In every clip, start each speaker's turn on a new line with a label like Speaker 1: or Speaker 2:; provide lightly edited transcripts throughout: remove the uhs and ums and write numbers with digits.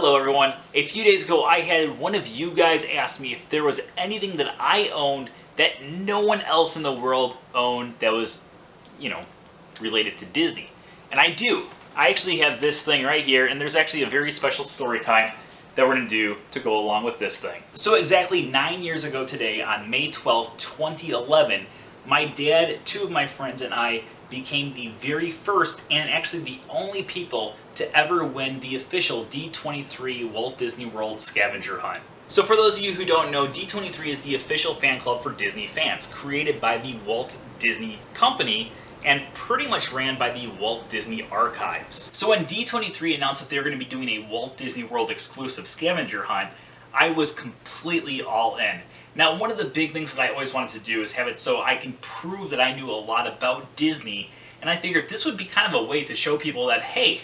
Speaker 1: Hello everyone. A few days ago I had one of you guys ask me if there was anything that I owned that no one else in the world owned that was, related to Disney. And I do. I actually have this thing right here, and there's actually a very special story time that we're going to do to go along with this thing. So exactly 9 years ago today, on May 12th, 2011, my dad, two of my friends, and I became the very first and actually the only people to ever win the official D23 Walt Disney World Scavenger Hunt. So for those of you who don't know, D23 is the official fan club for Disney fans, created by the Walt Disney Company and pretty much ran by the Walt Disney Archives. So when D23 announced that they were going to be doing a Walt Disney World exclusive scavenger hunt, I was completely all in. Now, one of the big things that I always wanted to do is have it so I can prove that I knew a lot about Disney, and I figured this would be kind of a way to show people that, hey,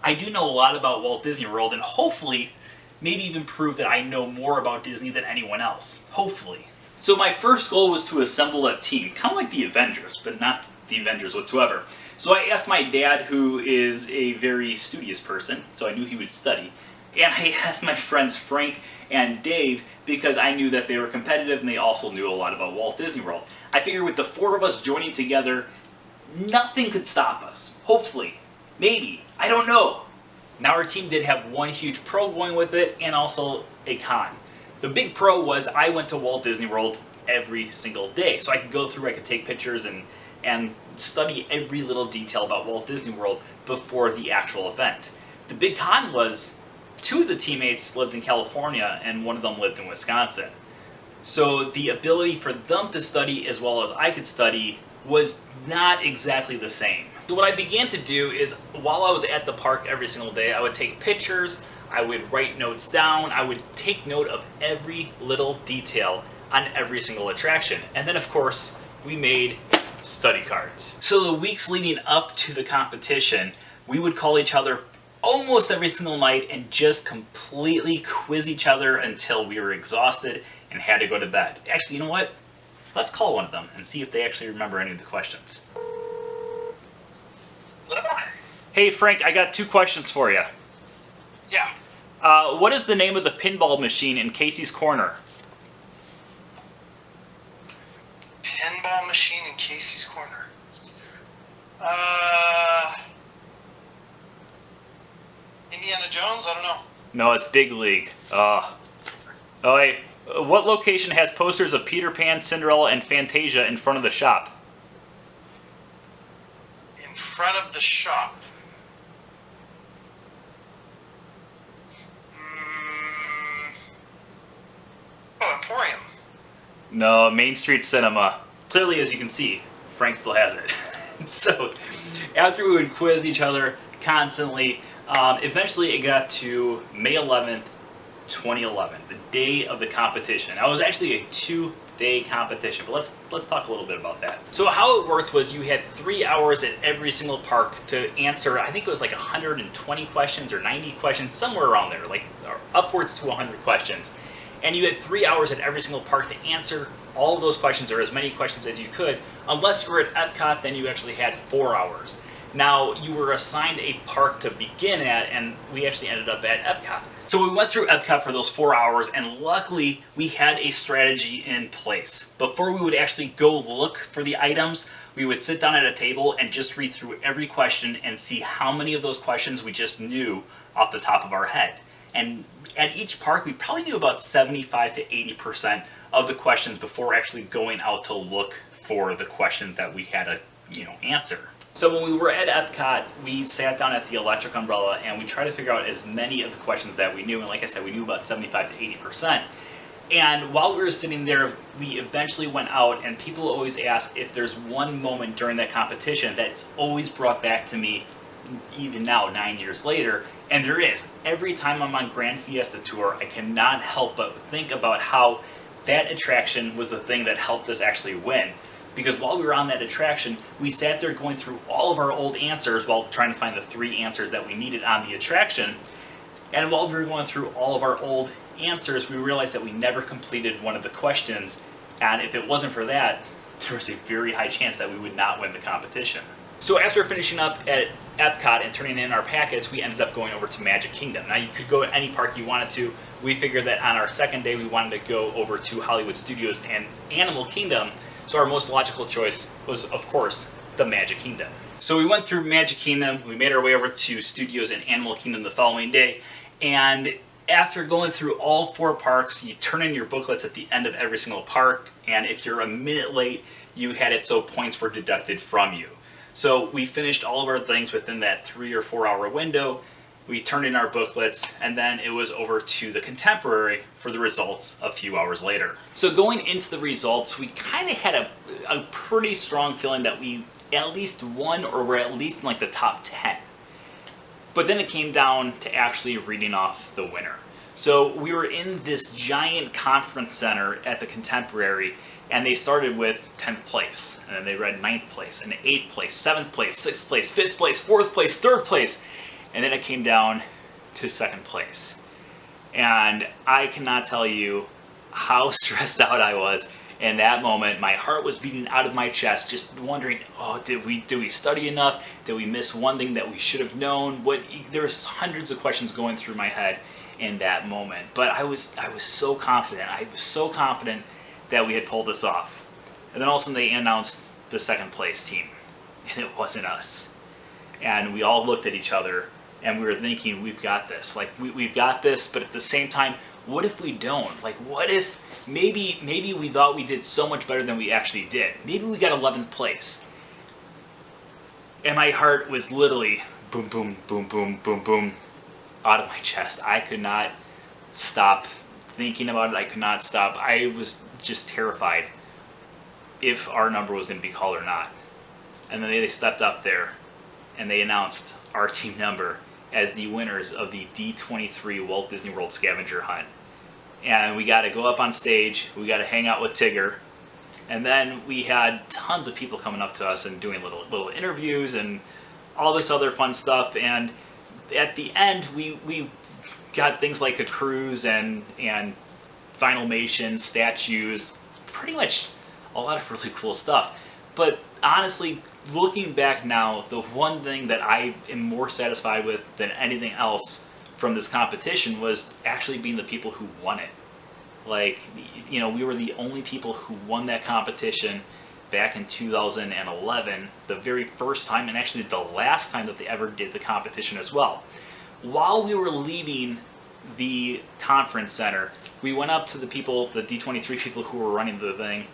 Speaker 1: I do know a lot about Walt Disney World, and hopefully, maybe even prove that I know more about Disney than anyone else. Hopefully. So my first goal was to assemble a team, kind of like the Avengers, but not the Avengers whatsoever. So I asked my dad, who is a very studious person, so I knew he would study, and I asked my friends Frank and Dave because I knew that they were competitive and they also knew a lot about Walt Disney World. I figured with the four of us joining together, nothing could stop us. Hopefully. Maybe. I don't know. Now our team did have one huge pro going with it and also a con. The big pro was I went to Walt Disney World every single day. So I could go through, I could take pictures and study every little detail about Walt Disney World before the actual event. The big con was two of the teammates lived in California and one of them lived in Wisconsin. So the ability for them to study as well as I could study was not exactly the same. So what I began to do is, while I was at the park every single day, I would take pictures, I would write notes down, I would take note of every little detail on every single attraction. And then of course, we made study cards. So the weeks leading up to the competition, we would call each other almost every single night and just completely quiz each other until we were exhausted and had to go to bed. Actually, you know what? Let's call one of them and see if they actually remember any of the questions.
Speaker 2: Hello?
Speaker 1: Hey Frank, I got two questions for you.
Speaker 2: Yeah.
Speaker 1: What is the name of the pinball machine in Casey's Corner?
Speaker 2: Pinball machine in Casey's Corner. Indiana Jones? I don't know.
Speaker 1: No, it's Big League. Oh, wait. What location has posters of Peter Pan, Cinderella, and Fantasia in front of the shop?
Speaker 2: In front of the shop. Emporium.
Speaker 1: No, Main Street Cinema. Clearly, as you can see, Frank still has it. So, after we would quiz each other constantly, eventually it got to May 11th, 2011, the day of the competition. Now, it was actually a 2-day competition, but let's talk a little bit about that. So how it worked was you had 3 hours at every single park to answer, I think it was like 120 questions or 90 questions, somewhere around there, like upwards to 100 questions. And you had 3 hours at every single park to answer all of those questions, or as many questions as you could. Unless you were at Epcot, then you actually had 4 hours. Now, you were assigned a park to begin at, and we actually ended up at Epcot. So we went through Epcot for those 4 hours, and luckily, we had a strategy in place. Before we would actually go look for the items, we would sit down at a table and just read through every question and see how many of those questions we just knew off the top of our head. And at each park, we probably knew about 75 to 80% of the questions before actually going out to look for the questions that we had to, answer. So when we were at Epcot, we sat down at the electric umbrella and we tried to figure out as many of the questions that we knew. And like I said, we knew about 75 to 80%. And while we were sitting there, we eventually went out, and people always ask if there's one moment during that competition that's always brought back to me, even now, 9 years later. And there is. Every time I'm on Grand Fiesta Tour, I cannot help but think about how that attraction was the thing that helped us actually win. Because while we were on that attraction, we sat there going through all of our old answers while trying to find the 3 answers that we needed on the attraction. And while we were going through all of our old answers, we realized that we never completed one of the questions. And if it wasn't for that, there was a very high chance that we would not win the competition. So after finishing up at Epcot and turning in our packets, we ended up going over to Magic Kingdom. Now you could go to any park you wanted to. We figured that on our second day we wanted to go over to Hollywood Studios and Animal Kingdom. So our most logical choice was, of course, the Magic Kingdom. So we went through Magic Kingdom, we made our way over to Studios and Animal Kingdom the following day, and after going through all 4 parks, you turn in your booklets at the end of every single park, and if you're a minute late, you had it so points were deducted from you. So we finished all of our things within that 3 or 4 hour window. We turned in our booklets, and then it was over to the Contemporary for the results a few hours later. So going into the results, we kind of had a pretty strong feeling that we at least won, or were at least in like the top 10. But then it came down to actually reading off the winner. So we were in this giant conference center at the Contemporary, and they started with 10th place, and then they read 9th place, and 8th place, 7th place, 6th place, 5th place, 4th place, 3rd place, and then it came down to 2nd place. And I cannot tell you how stressed out I was in that moment. My heart was beating out of my chest, just wondering, oh, did we study enough? Did we miss one thing that we should have known? There was hundreds of questions going through my head in that moment. But I was so confident. I was so confident that we had pulled this off. And then all of a sudden they announced the 2nd place team, and it wasn't us. And we all looked at each other, and we were thinking, we've got this. Like, we've got this, but at the same time, what if we don't? Like, what if maybe we thought we did so much better than we actually did? Maybe we got 11th place. And my heart was literally boom, boom, boom, boom, boom, boom, out of my chest. I could not stop thinking about it. I could not stop. I was just terrified if our number was going to be called or not. And then they stepped up there and they announced our team number as the winners of the D23 Walt Disney World Scavenger Hunt. And we got to go up on stage, we got to hang out with Tigger, and then we had tons of people coming up to us and doing little interviews and all this other fun stuff. And at the end, we got things like a cruise and Finalmation, statues, pretty much a lot of really cool stuff. But honestly, looking back now, the one thing that I am more satisfied with than anything else from this competition was actually being the people who won it. Like, you know, we were the only people who won that competition back in 2011, the very first time, and actually the last time that they ever did the competition as well. While we were leaving the conference center, we went up to the people, the D23 people who were running the thing,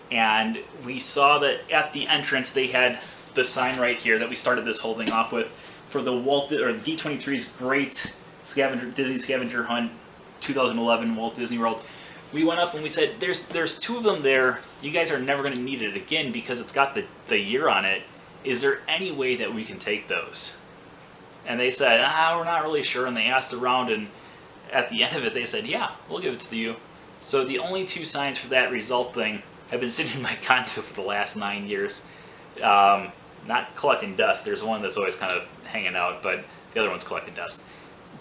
Speaker 1: and we saw that at the entrance they had the sign right here that we started this whole thing off with for the D23's Great Disney Scavenger Hunt 2011 Walt Disney World. We went up and we said, there's 2 of them there. You guys are never going to need it again because it's got the year on it. Is there any way that we can take those? And they said, we're not really sure. And they asked around, and at the end of it, they said, yeah, we'll give it to you. So the only 2 signs for that result thing have been sitting in my condo for the last 9 years. Not collecting dust. There's one that's always kind of hanging out, but the other one's collecting dust.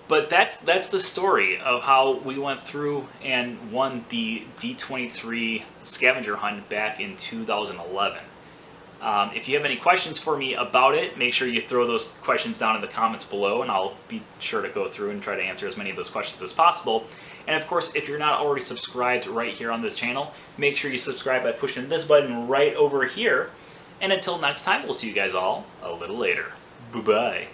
Speaker 1: But that's the story of how we went through and won the D23 Scavenger Hunt back in 2011. If you have any questions for me about it, make sure you throw those questions down in the comments below, and I'll be sure to go through and try to answer as many of those questions as possible. And of course, if you're not already subscribed right here on this channel, make sure you subscribe by pushing this button right over here. And until next time, we'll see you guys all a little later. Bye-bye.